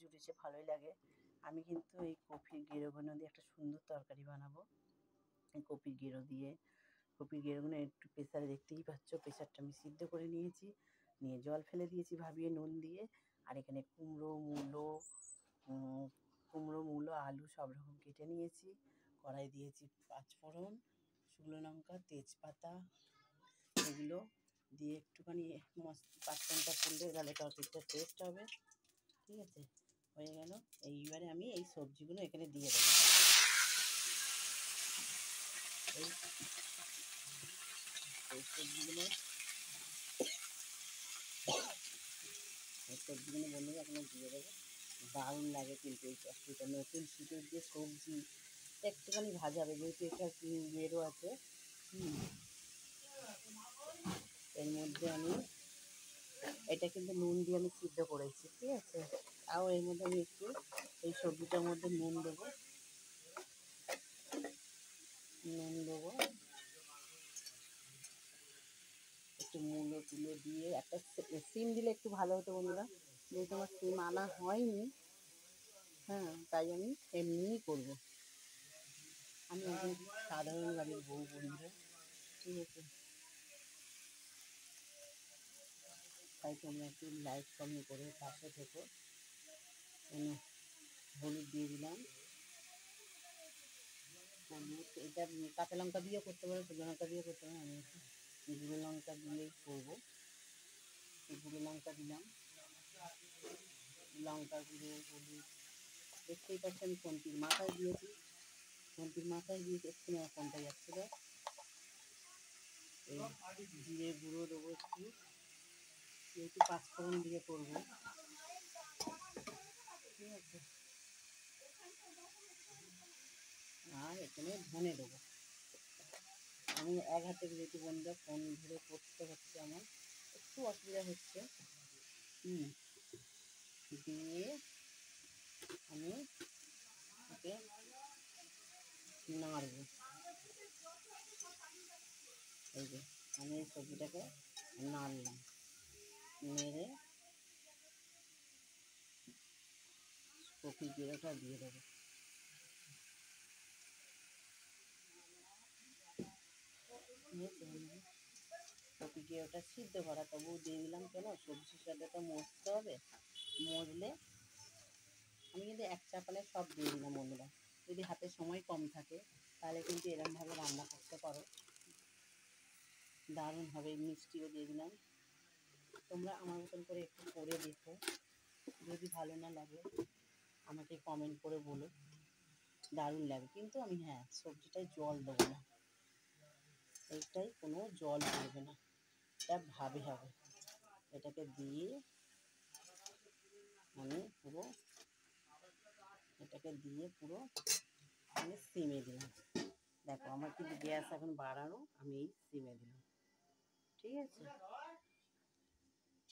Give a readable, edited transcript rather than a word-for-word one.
উঠেছে, ভালোই লাগে। আমি কিন্তু এই কপির গেঁড়োগুলো দিয়ে একটা সুন্দর তরকারি বানাবো। এই কপির গেঁড়োগুলো একটু প্রেসারে, দেখতেই পাচ্ছ প্রেসারটা আমি সিদ্ধ করে নিয়েছি, নিয়ে জল ফেলে দিয়েছি ভাবিয়ে নুন দিয়ে। আর এখানে কুমড়ো মূলো আলু সব রকম কেটে নিয়েছি। কড়াই দিয়েছি পাঁচফোড়ন, শুকনো লঙ্কা, তেজপাতা, এগুলো দিয়ে একটুখানি পাঁচফোড়নটা ফুললে গেলে তরকারিটা টেস্ট হবে। ঠিক আছে, হয়ে গেল। এইবারে আমি এই সবজিগুলো এখানে দিয়ে দেবো। এই সবজিগুলো বন্ধুরা এখানে দিয়ে দেবো। দারুণ লাগে কিন্তু এই চচ্চড়িটা, নতুন শীতের যে সবজি একটুখানি ভাজাবে, যেহেতু এটা গেঁড়ো আছে। এর মধ্যে আমি এটা কিন্তু নুন দিয়ে আমি সিদ্ধ করেছি, ঠিক আছে। তাও এর মধ্যে আমি একটু এই সবজিটার মধ্যে নুন দেবো, একটু মূলো টুলো দিয়ে একটা সিম দিলে একটু ভালো হতো বন্ধুরা, যেহেতু আমার সিম আনা হয়নি। হ্যাঁ, তাই আমি এমনিই করবো। আমি একজন সাধারণ বাড়ির বউ বন্ধুরা, ঠিক আছে। তাই তোমরা একটু লাইক কমেন্ট করে পাশে থেকো। হলুদ দিয়ে দিলাম, হলুদ এটা কাঁচা লঙ্কা দিয়েও করতে পারো, শুকনো লঙ্কা দিয়েও করতে পারো। আমি গুঁড়ো লঙ্কা দিয়েই করবো। গুঁড়ো লঙ্কা দিলাম, লঙ্কা গুঁড়ো, হলুদ। দেখতেই পাচ্ছি আমি খুন্তির মাথায় দিয়েছি, একটু না ফোনটা যাচ্ছিলো। এই জিরে গুঁড়ো দেবো একটু, যেহেতু পাঁচফোড়ন দিয়ে করবো, ঠিক আছে। আর এখানে ধনে দেবো। আমি এক হাতে যেহেতু বন্ধুরা ফোন ধরে করতে হচ্ছে, আমার একটু অসুবিধা হচ্ছে। দিয়ে আমি ওকে নাড়বো। এই যে আমি এই সবজিটাকে নাড়লাম, নেড়ে কপির গেঁড়োটা দিয়ে দেবো। কপি গেঁড়োটা সিদ্ধ করা, তবুও দিয়ে দিলাম, কেন সবজির সাথে তো মজতে হবে। মজলে আমি কিন্তু এক চাপালে সব দিয়ে দিলাম বন্ধুরা। যদি হাতে সময় কম থাকে তাহলে কিন্তু এরকমভাবে রান্না করতে পারো, দারুণ হবে। মিষ্টিও দিয়ে দিলাম। তোমরা আমার মতন করে একটু করে দেখো, যদি ভালো না লাগে আমাকে কমেন্ট করে বলো, দারুণ লাগে। কিন্তু আমি সবজিটায় জল দেবো না, এইটাই কোনো জল পড়বে না, এটা ভাবে হবে। এটাকে দিয়ে আমি পুরো আমি সিমে দিলাম। দেখো আমার কিন্তু গ্যাস এখন বাড়ানো, আমি এই সিমে দিলাম, ঠিক আছে।